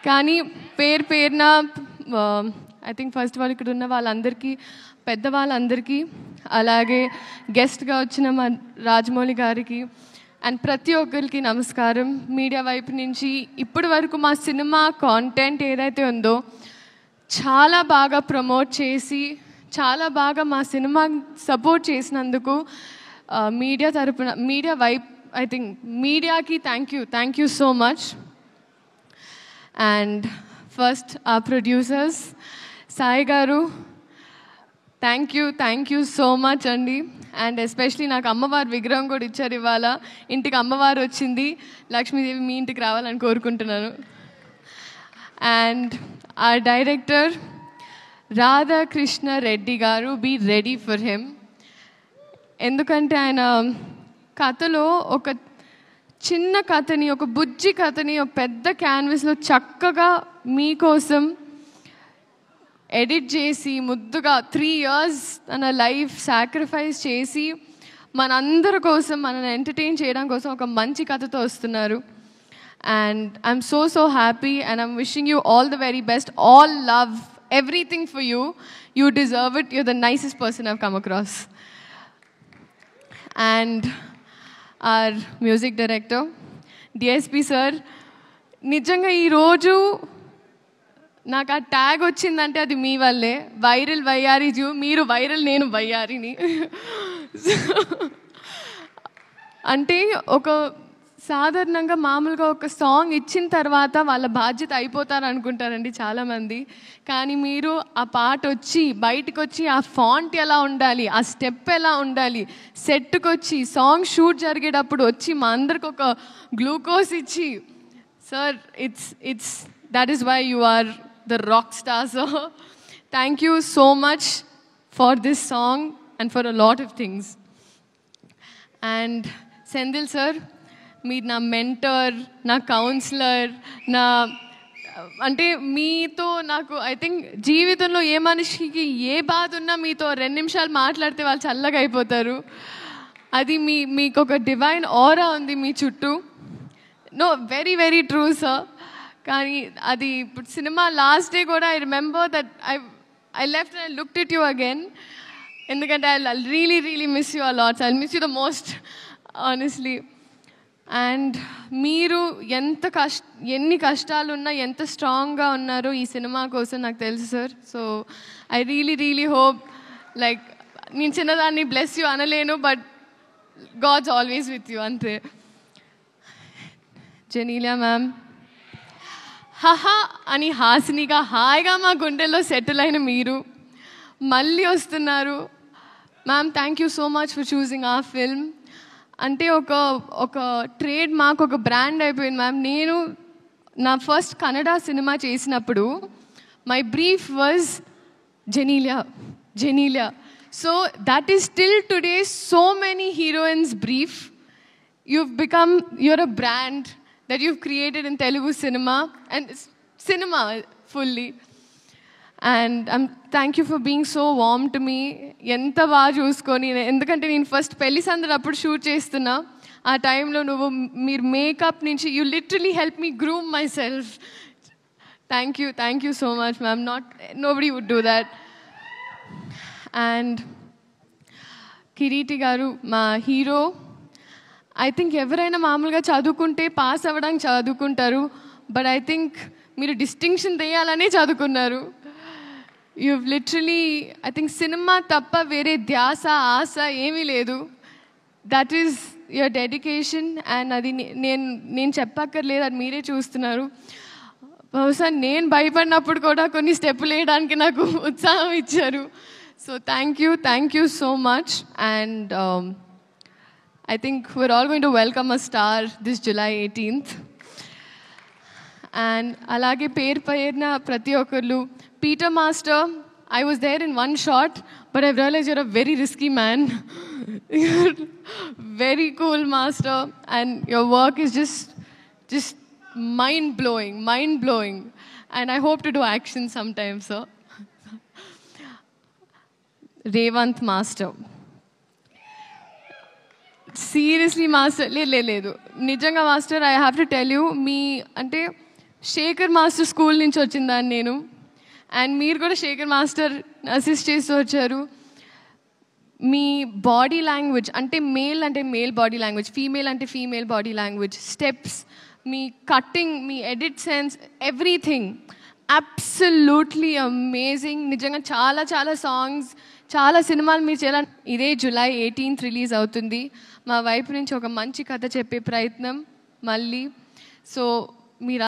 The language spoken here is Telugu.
కానీ పేరున ఐ థింక్ ఫస్ట్ వాళ్ళు ఇక్కడ ఉన్న వాళ్ళందరికీ, పెద్దవాళ్ళందరికీ, అలాగే గెస్ట్గా వచ్చిన మా రాజమౌళి గారికి అండ్ ప్రతి ఒక్కరికి నమస్కారం. మీడియా వైపు నుంచి ఇప్పటి వరకు మా సినిమా కాంటెంట్ ఏదైతే ఉందో చాలా బాగా ప్రమోట్ చేసి, చాలా బాగా మా సినిమా సపోర్ట్ చేసినందుకు మీడియా తరపున, మీడియా వైపు, ఐ థింక్ మీడియాకి thank you so much. And first ఆ ప్రొడ్యూసర్స్ సాయి గారు, థ్యాంక్ యూ సో మచ్ అండి. అండ్ ఎస్పెషలీ నాకు అమ్మవారి విగ్రహం కూడా ఇచ్చారు ఇవాళ. ఇంటికి అమ్మవారు వచ్చింది, లక్ష్మీదేవి మీ ఇంటికి రావాలని కోరుకుంటున్నాను. అండ్ ఆ డైరెక్టర్ రాధాకృష్ణ రెడ్డి గారు, బీ రెడీ ఫర్ హిమ్. ఎందుకంటే ఆయన కథలో ఒక చిన్న కథని, ఒక బుజ్జి కథని ఒక పెద్ద క్యాన్వస్లో చక్కగా మీకోసం ఎడిట్ చేసి, ముద్దుగా 3 years తన లైఫ్ సాక్రిఫైస్ చేసి మనందరి కోసం, మనల్ని ఎంటర్టైన్ చేయడం కోసం ఒక మంచి కథతో వస్తున్నారు. And I'm so happy and I'm wishing you all the very best. All love, everything for you. You deserve it. You're the nicest person I've come across. And our music director, DSP sir, నిజంగా ఈరోజు నాకు ఆ ట్యాగ్ వచ్చిందంటే అది మీ వల్లే. వైరల్ వయ్యారి జూ, మీరు వైరల్, నేను వయ్యారిని. అంటే ఒక సాధారణంగా మామూలుగా ఒక సాంగ్ ఇచ్చిన తర్వాత వాళ్ళ బాధ్యత అయిపోతారు అనుకుంటారండి చాలామంది. కానీ మీరు ఆ పాట వచ్చి బయటకు వచ్చి ఆ ఫాంట్ ఎలా ఉండాలి, ఆ స్టెప్ ఎలా ఉండాలి, సెట్కి వచ్చి సాంగ్ షూట్ జరిగేటప్పుడు వచ్చి మా అందరికి ఒక గ్లూకోజ్ ఇచ్చి, sir its that is why you are the rock star. So thank you so much for this song and for a lot of things. And Senthil sir, మీరు నా మెంటర్, నా కౌన్సిలర్, అంటే మీతో నాకు ఐ థింక్ జీవితంలో ఏ మనిషికి ఏ బాధ ఉన్నా మీతో 2 నిమిషాలు మాట్లాడితే వాళ్ళు చల్లగా అయిపోతారు. అది మీకు ఒక డివైన్ ఆరా ఉంది మీ చుట్టూ. No, very true sir. కానీ అది ఇప్పుడు సినిమా లాస్ట్ డే కూడా I remember that I left and I looked at you again. ఎందుకంటే I really miss you a lot. I miss you the most honestly. And మీరు ఎన్ని కష్టాలున్నా ఎంత స్ట్రాంగ్గా ఉన్నారో ఈ సినిమా కోసం నాకు తెలుసు sir. So I really hope, like నేను చిన్నదాన్ని బ్లెస్ యూ అనలేను, but god's always with you, అంతే. జెనీలియా మ్యామ్, హహా అని హాసినిగా హాయిగా మా గుండెల్లో సెటిల్ అయిన మీరు మళ్ళీ వస్తున్నారు. Ma'am, thank you so much for choosing ఆ ఫిల్మ్. అంటే ఒక ట్రేడ్ మార్క్, ఒక బ్రాండ్ అయిపోయింది మ్యామ్. నేను నా ఫస్ట్ కన్నడ సినిమా చేసినప్పుడు my brief was Genelia. So that is still today so many heroines brief. you're a brand that you've created in Telugu cinema and cinema fully. And thank you for being so warm to me. ఎంత బాగా చూసుకొని, ఎందుకంటే నేను ఫస్ట్ పెళ్లి సందడి అప్పుడు షూట్ చేస్తున్నా. ఆ టైంలో మీరు మేకప్ నుంచి you literally help me groom myself. Thank you so much ma'am. Nobody would do that. And Kireeti గారు, మా హీరో. ఐ థింక్ ఎవరైనా మామూలుగా చదువుకుంటే పాస్ అవ్వడానికి చదువుకుంటారు, బట్ ఐ థింక్ మీరు డిస్టింక్షన్ తెయాలనే చదువుకున్నారు. You've literally, I think cinema తప్ప వేరే ధ్యాస, ఆశ ఏమీ లేదు. That is your dedication. And అది నేను చెప్పక్కర్లేదు, అది మీరే చూస్తున్నారు. బహుశా నేను భయపడినప్పుడు కూడా కొన్ని స్టెప్పులు వేయడానికి నాకు ఉత్సాహం ఇచ్చారు. So thank you so much. And I think we're all going to welcome a star this July 18th. And అలాగే పేరున ప్రతి ఒక్కళ్ళు, Peter Master, I was there in one shot, but I've realized you're a very risky man. You're very cool, Master, and your work is just mind-blowing. And I hope to do action sometime, sir. Revant Master. Seriously, Master, లేదు నిజంగా master, I have to tell you, మీ అంటే శేఖర్ మాస్టర్ స్కూల్ నుంచి వచ్చిందాన్ని నేను. అండ్ మీరు కూడా శేఖర్ మాస్టర్ అసిస్ట్ చేస్తూ వచ్చారు. మీ బాడీ లాంగ్వేజ్ అంటే మేల్ బాడీ లాంగ్వేజ్, ఫీమేల్ అంటే ఫీమేల్ బాడీ లాంగ్వేజ్, స్టెప్స్, మీ కట్టింగ్, మీ edit sense, everything absolutely amazing. నిజంగా చాలా చాలా సాంగ్స్, చాలా సినిమాలు మీరు చేయాలని. ఇదే July 18th రిలీజ్ అవుతుంది. మా వైపు నుంచి ఒక మంచి కథ చెప్పే ప్రయత్నం మళ్ళీ. సో మీరు